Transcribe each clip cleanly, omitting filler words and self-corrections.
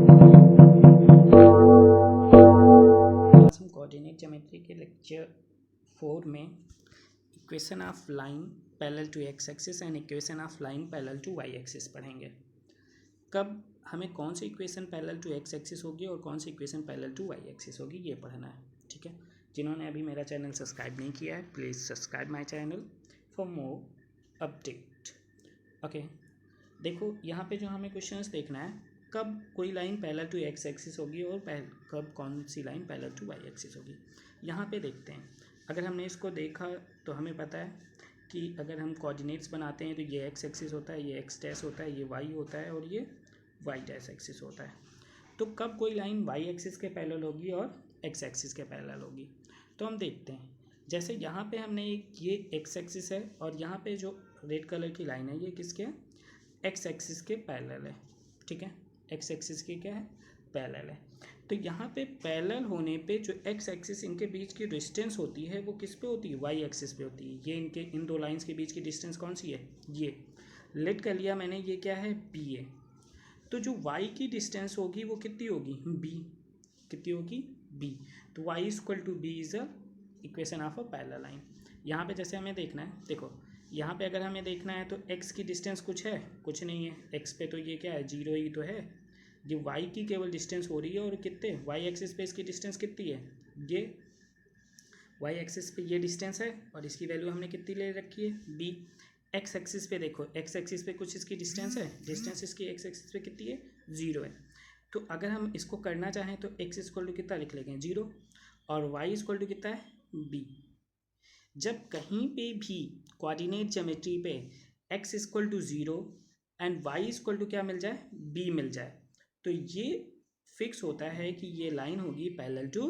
आज हम coordinate geometry के लेक्चर 4 में equation of line parallel to X axis and equation of line parallel to Y axis पढ़ेंगे। कब हमें कौन सी equation parallel to X axis होगी और कौन सी equation parallel to Y axis होगी, ये पढ़ना है। ठीक है, जिन्होंने अभी मेरा चैनल सब्सक्राइब नहीं किया है, please subscribe my channel for more update. Okay, देखो यहाँ पे जो हमें क्वेश्चंस देखना है, कब कोई line parallel to X axis होगी और कब कौन सी line parallel to Y axis होगी। यहाँ पे देखते हैं, अगर हमने इसको देखा तो हमें पता है कि अगर हम कोऑर्डिनेट्स बनाते हैं तो ये एक्स एक्सिस होता है, ये एक्स डैश होता है, ये वाई होता है और ये वाई डैश एक्सिस होता है। तो कब कोई लाइन वाई एक्सिस के पैरेलल होगी और एक्स एक्सिस के पैरेलल होगी, तो हम देखते हैं। जैसे यहाँ पे हमने ये एक्स एक्सिस है और यहाँ पे जो रेड कलर की लाइन है ये किसके है, एक्स एक्सिस के पैरेलल है। ठीक है, एक्स एक्सिस के क्या है, पैरेलल है। तो यहाँ पे पैरेलल होने पे जो एक्स एक्सिस इनके बीच की डिस्टेंस होती है वो किस पे होती है, वाई एक्सिस पे होती है। ये इनके इन दो लाइंस के बीच की डिस्टेंस कौन सी है, ये लेट कर लिया मैंने, ये क्या है, बी है। तो जो वाई की डिस्टेंस होगी वो कितनी होगी, बी। कितनी होगी, बी। तो Y is equal to B is a equation of a parallel line. यहाँ पे जैसे हमें देखना है, देखो यहाँ पे अगर हमें देखना है तो x की डिस्टेंस कुछ है, कुछ नहीं है। x पे तो ये क्या है, 0 ही तो है। ये y की केवल डिस्टेंस हो रही है और कितने, y एक्सिस पे इसकी डिस्टेंस कितनी है, ये y एक्सिस पे ये डिस्टेंस है और इसकी वैल्यू हमने कितनी ले रखी है, b। x एक्सिस पे देखो, x एक्सिस पे कुछ इसकी डिस्टेंस है, डिस्टेंस इसकी x एक्सिस पे कितनी है, 0 है। तो अगर हम इसको करना चाहें तो x इक्वल टू कितना लिख लेंगे, 0, और y इक्वल टू कितना है, b। जब कहीं पे भी कोऑर्डिनेट ज्योमेट्री पे x equal to 0 and y equal to क्या मिल जाए, b मिल जाए, तो ये फिक्स होता है कि ये लाइन होगी parallel to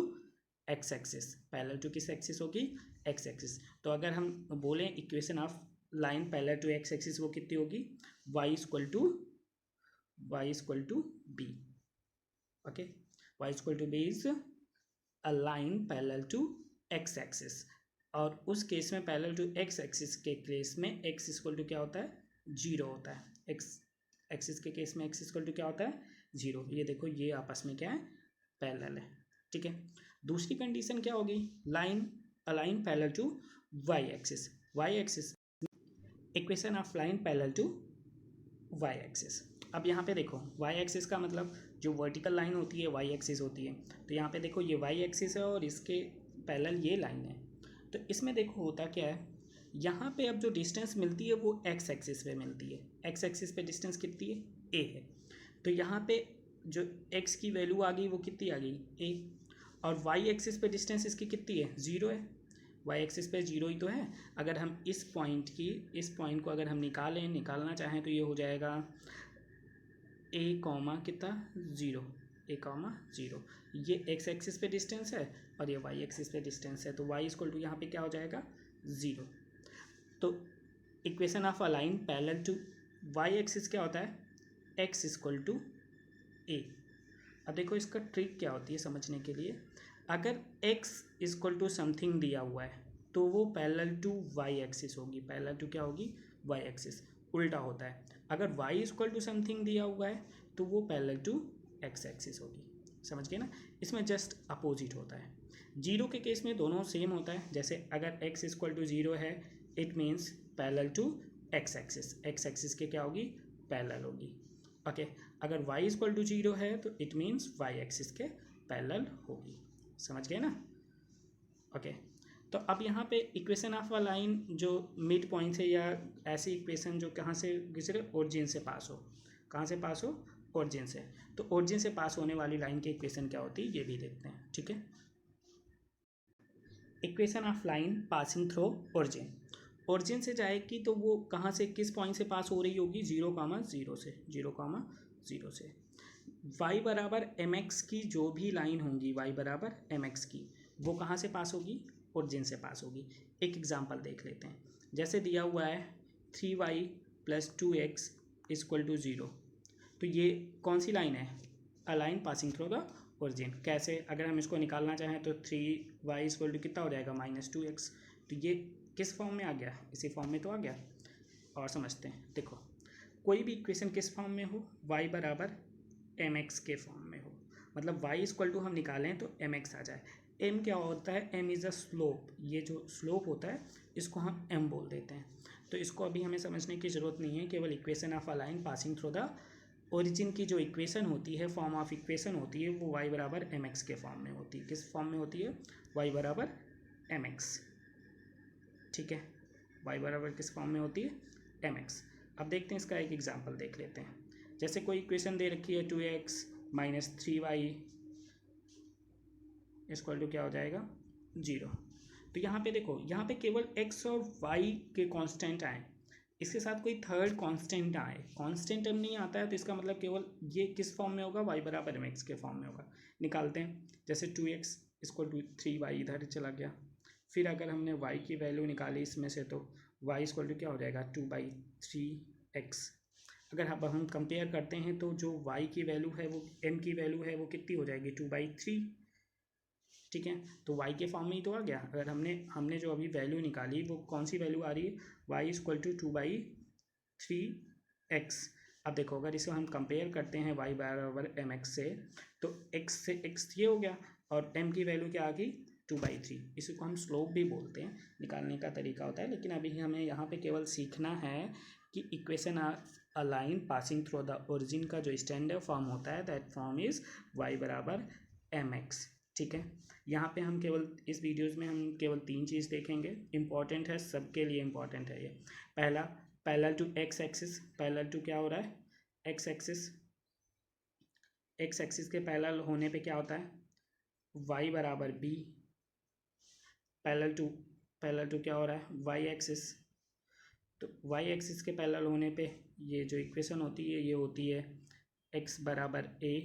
X axis. Parallel to किस एक्सिस होगी, एक्स एक्सिस। तो अगर हम बोलें equation of line parallel to X axis वो कितनी होगी, y equal to b। Okay, y equal to b is a line parallel to X axis. और उस केस में पैरेलल टू एक्स एक्सिस के केस में x इक्वल टू क्या होता है, 0 होता है। एक्स एक्सिस के केस में x इक्वल टू क्या होता है, 0। ये देखो ये आपस में क्या है, पैरेलल है। ठीक है, दूसरी कंडीशन क्या होगी, line align parallel to y axis. y axis equation of line parallel to y axis. अब यहाँ पे देखो y एक्सिस का मतलब जो वर्टिकल लाइन होती है y एक्सिस होती है। तो यहाँ पे देखो ये y एक्सिस है और इसके पैरेलल ये लाइन है। तो इसमें देखो होता क्या है, यहाँ पे अब जो डिस्टेंस मिलती है वो x एक्सिस पे मिलती है। x एक्सिस पे डिस्टेंस कितनी है, a है। तो यहाँ पे जो x की वैल्यू आ गई वो कितनी आ गई, a। और y एक्सिस पे डिस्टेंस इसकी कितनी है, 0 है। y एक्सिस पे 0 ही तो है। अगर हम इस पॉइंट को अगर हम निकालना चाहें तो ये हो जाएगा a कॉमा कितना, 0, a,0। ये x एक्सिस पे डिस्टेंस है और ये y एक्सिस पे डिस्टेंस है। तो y इक्वल टू यहाँ पे क्या हो जाएगा, 0। तो equation of a line parallel to y axis क्या होता है, x इक्वल टू a। अब देखो इसका ट्रिक क्या होती है समझने के लिए, अगर x इक्वल टू समथिंग दिया हुआ है तो वो पैरेलल टू y एक्सिस होगी। पैरेलल टू क्या होगी, y एक्सिस। उल्टा होता है, अगर y इक्वल टू समथिंग दिया हुआ है तो वो पैरेलल टू x एक्सिस होगी। समझ गए ना, इसमें जस्ट अपोजिट होता है। 0 के केस में दोनों सेम होता है। जैसे अगर x इक्वल टू 0 है it means parallel to x axis. x axis के क्या होगी, पैरेलल होगी। ओके, अगर y इक्वल टू 0 है तो इट मीन्स y एक्सिस के पैरेलल होगी। समझ गए ना। ओके, तो अब यहाँ पे इक्वेशन ऑफ अ लाइन जो मिड पॉइंट से या ऐसी इक्वेशन जो कहाँ से गुजरे, ओरिजिन से पास हो। कहाँ से पास हो, ओरिजिन से। तो ओरिजिन से पास होने वाली लाइन की इक्वेशन क्या होती है ये भी देखते हैं। ठीक है, equation of line passing through origin. Origin से जाएगी तो वो कहाँ से, किस पॉइंट से पास हो रही होगी, 0,0 से, 0,0 से। y बराबर mx की जो भी लाइन होंगी, y बराबर mx की, वो कहाँ से पास होगी, ओरिजिन से पास होगी। एक एग्जांपल देख लेते हैं। जैसे दिया हुआ है 3y + 2x = 0। तो ये कौन सी लाइन है, a line passing through the origin. कैसे, अगर हम इसको निकालना चाहें तो 3y = कितना हो जाएगा, -2x। तो ये किस फॉर्म में आ गया, इसी फॉर्म में तो आ गया। और समझते हैं, देखो कोई भी इक्वेशन किस फॉर्म में हो, y बराबर mx के फॉर्म में मतलब y इक्वल टू हम निकालें तो mx आ जाए। m क्या होता है, m इज़ अ स्लोप, ये जो स्लोप होता है इसको हम m बोल देते हैं। तो इसको अभी हमें समझने की ज़रूरत नहीं है, केवल equation of a line passing through the origin की जो इक्वेशन होती है, फॉर्म ऑफ इक्वेशन होती है, वो y बराबर mx के फॉर्म में होती है। किस फॉर्म में होती है, y बराबर mx, ठीक है, y बराबर किस फॉर्म में होती है, mx। अब देखते हैं इसका एक एग्जांपल देख लेते हैं। जैसे कोई इक्वेशन दे रखी है 2x minus 3y equal to क्या हो जाएगा, 0। तो यहाँ पे देखो, यहाँ पे केवल x और y के कांस्टेंट आए, इसके साथ कोई थर्ड कांस्टेंट आए, कांस्टेंट टर्म नहीं आता है, तो इसका मतलब केवल ये किस फॉर्म में होगा, y बराबर mx के फॉर्म में होगा। निकालते हैं, जैसे 2x इक्वल टू 3y इधर चला गया। फिर अगर हमने y की वैल्यू निकाली इसमें से, तो y इक्वल टू क्या हो जाएगा, 2/3x। अगर हम कंपेयर करते हैं तो जो y की वैल्यू है वो m की वैल्यू है वो कितनी हो जाएगी, 2/3, ठीक है। तो y के फॉर्म में ही तो आ गया। अगर हमने जो अभी वैल्यू निकाली वो कौन सी वैल्यू आ रही है, y इक्वल टू 2/3x। अब देखो, अगर इसे हम कंपेयर करते हैं y बराबर mx से, तो x से x ये हो गया और m की वैल्यू क्या आ गई, 2/3। इसी को हम स्लोप भी बोलते हैं, निकालने का तरीका होता है। लेकिन अभी हमें यहाँ पे केवल सीखना है कि equation of a line passing through the origin का जो स्टैंडर्ड फॉर्म होता है, दैट फॉर्म इज y बराबर mx, ठीक है। यहाँ पे हम केवल इस वीडियोस में हम केवल 3 चीज़ देखेंगे, इंपॉर्टेंट है, सबके लिए इंपॉर्टेंट है ये। पहला, parallel to X axis. Parallel to क्या हो रहा है, एक्स एक्सिस। एक्स एक्सिस के पैरेलल होने पे क्या होता है, y बराबर b। पैरेलल टू क्या हो रहा है, y एक्सिस। तो y एक्सिस के पैरेलल होने पे ये जो इक्वेशन होती है ये होती है x बराबर a,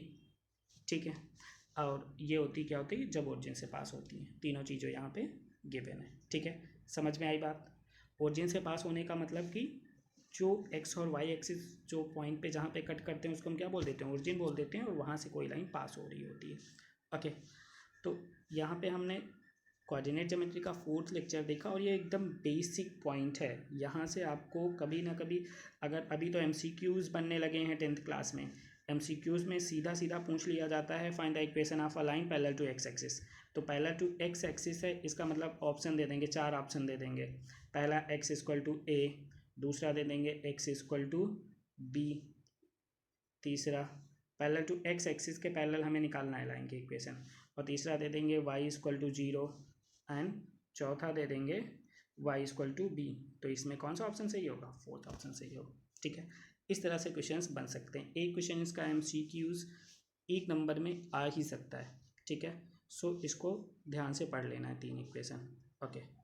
ठीक है। और ये होती क्या होती है, जब ओरिजिन से पास होती है। तीनों चीज़ें यहाँ पे गिवन है, ठीक है। समझ में आई बात। ओरिजिन से पास होने का मतलब कि जो x और y एक्सिस जो पॉइंट पे जहाँ पे कट करते हैं उसको हम क्या बोल देते हैं, ओरिजिन बोल देते हैं, और वहाँ से कोई लाइन पास हो रही होती है। ओके, तो यहाँ पे हमने कोऑर्डिनेट ज्योमेट्री का 4th लेक्चर देखा, और ये एकदम बेसिक पॉइंट है। यहाँ से आपको कभी ना कभी, अगर अभी तो MCQs बनने लगे हैं 10th क्लास में, MCQs में सीधा सीधा पूछ लिया जाता है, find the equation of a line parallel to X axis. तो पैरेलल टू एक्स एक्सिस है, इसका मतलब ऑप्शन दे देंगे, 4 ऑप्शन दे देंगे। पहला x इक्वल टू a, दूसरा दे देंगे x इक्वल टू b, तीसरा पैरेलल टू एक्स एक्सिस के पैरेलल हमें निकालना है लाइन की इक्वेशन, और तीसरा दे देंगे y इक्वल टू 0, एंड चौथा दे देंगे y इक्वल टू b। तो इसमें कौन सा ऑप्शन सही होगा, 4th ऑप्शन सही होगा, ठीक है। इस तरह से क्वेश्चंस बन सकते हैं। एक क्वेश्चन का MCQs 1 नंबर में आ ही सकता है, ठीक है। सो इसको ध्यान से पढ़ लेना है, 3 इक्वेशन, ओके।